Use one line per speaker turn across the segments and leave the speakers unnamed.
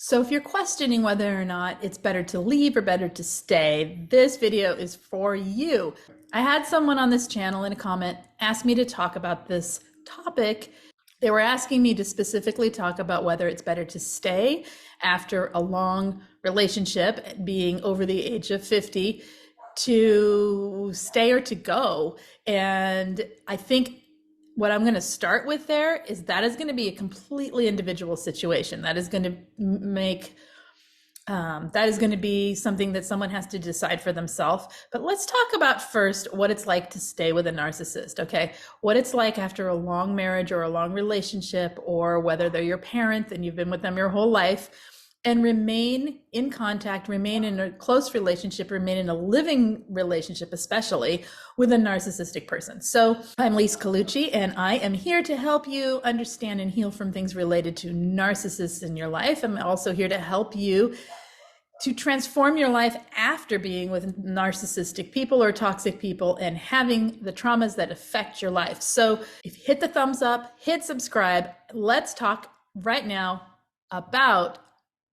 So if you're questioning whether or not it's better to leave or better to stay, this video is for you. I had someone on this channel in a comment ask me to talk about this topic. They were asking me to specifically talk about whether it's better to stay after a long relationship, being over the age of 50, to stay or to go. And I think what I'm going to start with there is that is going to be a completely individual situation. That is going to be something that someone has to decide for themselves. But let's talk about first what it's like to stay with a narcissist, okay? What it's like after a long marriage or a long relationship, or whether they're your parent and you've been with them your whole life, and remain in contact, remain in a close relationship, remain in a living relationship, especially with a narcissistic person. So I'm Lise Colucci, and I am here to help you understand and heal from things related to narcissists in your life. I'm also here to help you to transform your life after being with narcissistic people or toxic people and having the traumas that affect your life. So if you hit the thumbs up, hit subscribe, let's talk right now about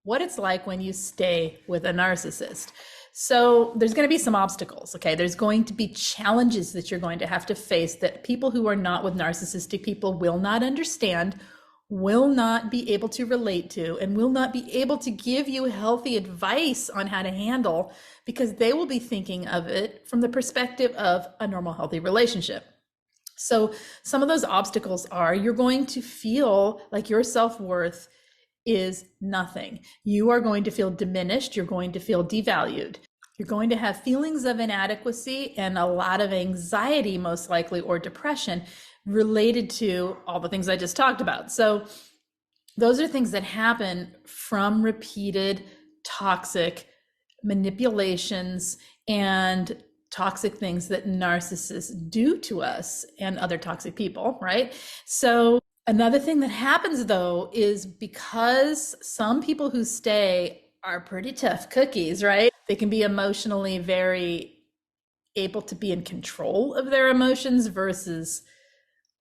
what it's like when you stay with a narcissist. So there's going to be some obstacles, okay? There's going to be challenges that you're going to have to face that people who are not with narcissistic people will not understand, will not be able to relate to, and will not be able to give you healthy advice on how to handle, because they will be thinking of it from the perspective of a normal, healthy relationship. So some of those obstacles are you're going to feel like your self-worth is nothing. You are going to feel diminished. You're going to feel devalued. You're going to have feelings of inadequacy and a lot of anxiety, most likely, or depression related to all the things I just talked about. So those are things that happen from repeated toxic manipulations and toxic things that narcissists do to us and other toxic people, right? So another thing that happens, though, is because some people who stay are pretty tough cookies, right? They can be emotionally very able to be in control of their emotions versus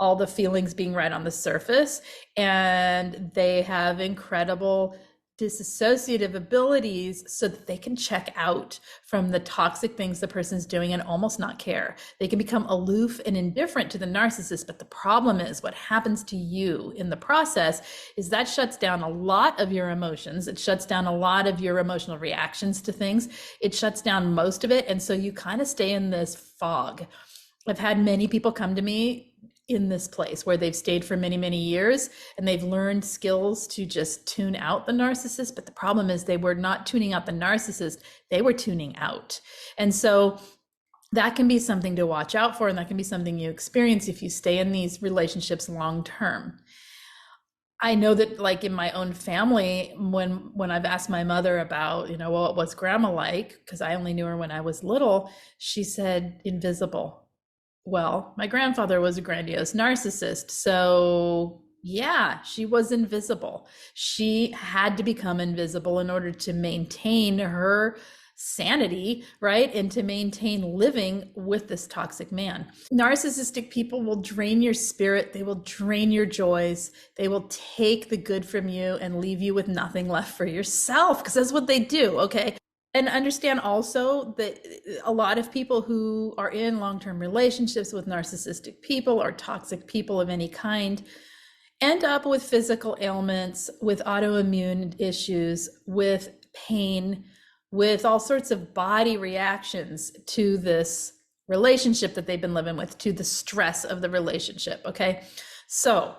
all the feelings being right on the surface. And they have incredible disassociative abilities so that they can check out from the toxic things the person's doing and almost not care. They can become aloof and indifferent to the narcissist, but the problem is what happens to you in the process is that shuts down a lot of your emotions. It shuts down a lot of your emotional reactions to things. It shuts down most of it. And so you kind of stay in this fog. I've had many people come to me in this place where they've stayed for many, many years and they've learned skills to just tune out the narcissist. But the problem is they were not tuning out the narcissist, they were tuning out. And so that can be something to watch out for, and that can be something you experience if you stay in these relationships long term. I know that, like, in my own family, when I've asked my mother about, well, what's grandma like? Because I only knew her when I was little, she said invisible. Well, my grandfather was a grandiose narcissist. So yeah, she was invisible. She had to become invisible in order to maintain her sanity, right? And to maintain living with this toxic man. Narcissistic people will drain your spirit. They will drain your joys. They will take the good from you and leave you with nothing left for yourself, because that's what they do, okay? And understand also that a lot of people who are in long-term relationships with narcissistic people or toxic people of any kind end up with physical ailments, with autoimmune issues, with pain, with all sorts of body reactions to this relationship that they've been living with, to the stress of the relationship, okay? So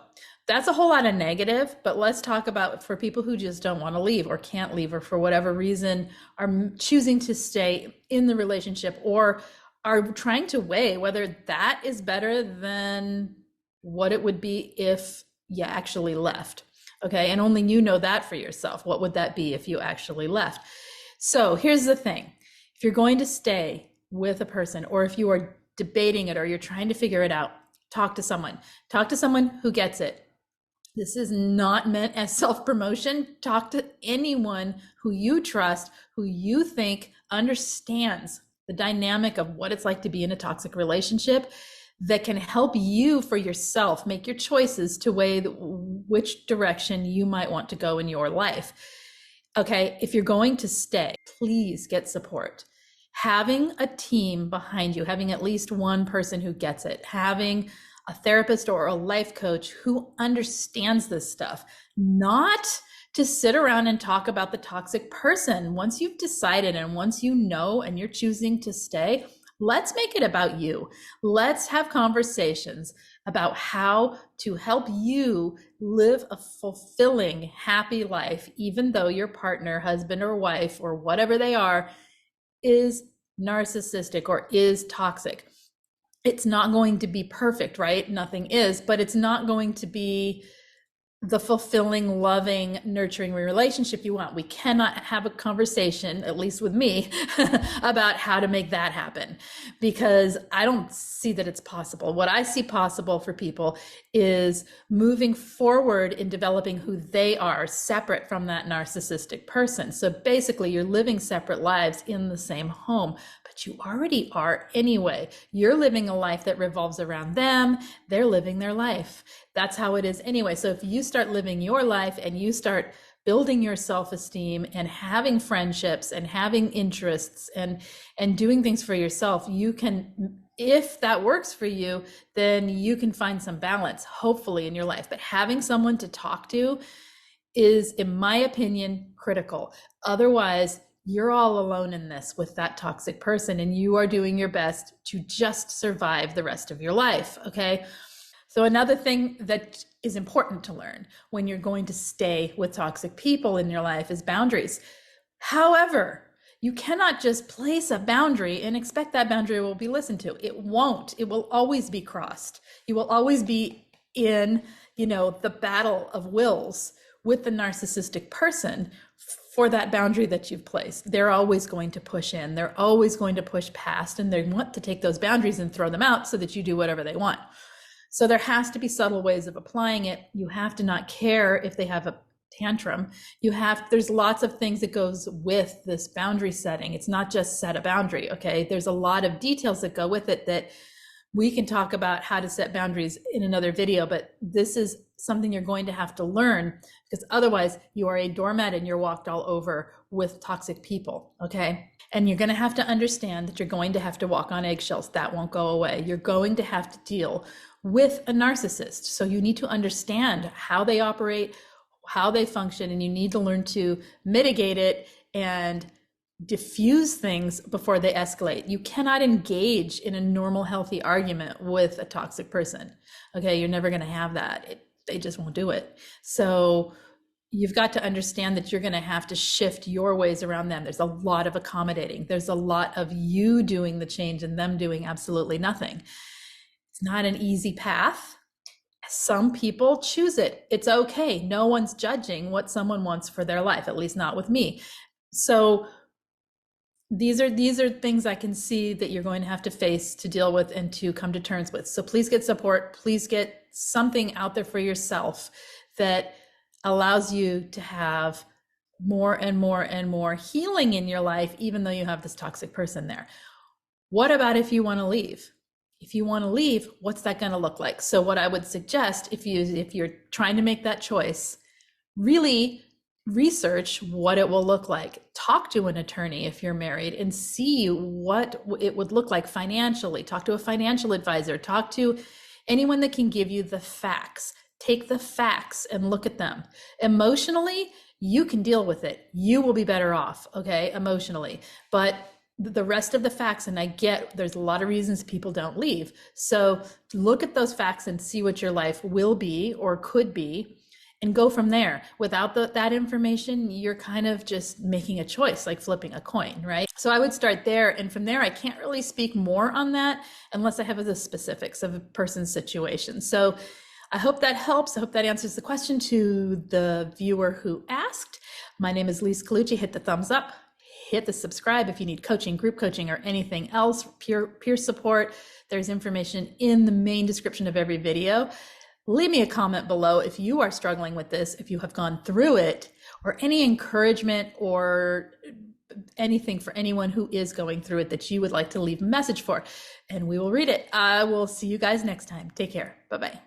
that's a whole lot of negative, but let's talk about for people who just don't want to leave or can't leave, or for whatever reason are choosing to stay in the relationship, or are trying to weigh whether that is better than what it would be if you actually left. Okay, and only you know that for yourself. What would that be if you actually left? So here's the thing. If you're going to stay with a person, or if you are debating it or you're trying to figure it out, talk to someone. Talk to someone who gets it. This is not meant as self-promotion. Talk to anyone who you trust, who you think understands the dynamic of what it's like to be in a toxic relationship, that can help you for yourself make your choices to weigh which direction you might want to go in your life. Okay, if you're going to stay, please get support. Having a team behind you, having at least one person who gets it, having a therapist or a life coach who understands this stuff, not to sit around and talk about the toxic person. Once you've decided and once you know and you're choosing to stay, let's make it about you. Let's have conversations about how to help you live a fulfilling, happy life, even though your partner, husband or wife, or whatever they are, is narcissistic or is toxic. It's not going to be perfect, right? Nothing is, but it's not going to be the fulfilling, loving, nurturing relationship you want. We cannot have a conversation, at least with me, about how to make that happen, because I don't see that it's possible. What I see possible for people is moving forward in developing who they are, separate from that narcissistic person. So basically, you're living separate lives in the same home, but you already are anyway. You're living a life that revolves around them. They're living their life. That's how it is anyway. So if you start living your life and you start building your self-esteem and having friendships and having interests and doing things for yourself, you can, if that works for you, then you can find some balance, hopefully, in your life. But having someone to talk to is, in my opinion, critical. Otherwise, you're all alone in this with that toxic person, and you are doing your best to just survive the rest of your life, okay? So another thing that is important to learn when you're going to stay with toxic people in your life is boundaries. However, you cannot just place a boundary and expect that boundary will be listened to. It won't. It will always be crossed. You will always be in, the battle of wills with the narcissistic person for that boundary that you've placed. They're always going to push in. They're always going to push past, and they want to take those boundaries and throw them out so that you do whatever they want. So there has to be subtle ways of applying it. You have to not care if they have a tantrum. There's lots of things that goes with this boundary setting. It's not just set a boundary, okay? There's a lot of details that go with it that we can talk about how to set boundaries in another video, but this is something you're going to have to learn, because otherwise you are a doormat and you're walked all over with toxic people, okay? And you're going to have to understand that you're going to have to walk on eggshells. That won't go away. You're going to have to deal with a narcissist. So you need to understand how they operate, how they function, and you need to learn to mitigate it and diffuse things before they escalate. You cannot engage in a normal, healthy argument with a toxic person. Okay, you're never going to have that. They just won't do it. So you've got to understand that you're going to have to shift your ways around them. There's a lot of accommodating. There's a lot of you doing the change and them doing absolutely nothing. It's not an easy path. Some people choose it. It's okay. No one's judging what someone wants for their life, at least not with me. So these are things I can see that you're going to have to face, to deal with, and to come to terms with. So please get support. Please get something out there for yourself that allows you to have more and more and more healing in your life, even though you have this toxic person there. What about if you want to leave? If you want to leave, what's that going to look like? So what I would suggest, if you're trying to make that choice, really research what it will look like. Talk to an attorney if you're married and see what it would look like financially. Talk to a financial advisor. Talk to anyone that can give you the facts. Take the facts and look at them. Emotionally, you can deal with it. You will be better off, okay, emotionally. But the rest of the facts, and I get there's a lot of reasons people don't leave. So look at those facts and see what your life will be or could be, and go from there. Without that information, you're kind of just making a choice, like flipping a coin, right? So I would start there. And from there, I can't really speak more on that unless I have the specifics of a person's situation. So I hope that helps. I hope that answers the question to the viewer who asked. My name is Lise Colucci. Hit the thumbs up. Hit the subscribe if you need coaching, group coaching, or anything else, peer support. There's information in the main description of every video. Leave me a comment below if you are struggling with this, if you have gone through it, or any encouragement or anything for anyone who is going through it that you would like to leave a message for, and we will read it. I will see you guys next time. Take care. Bye-bye.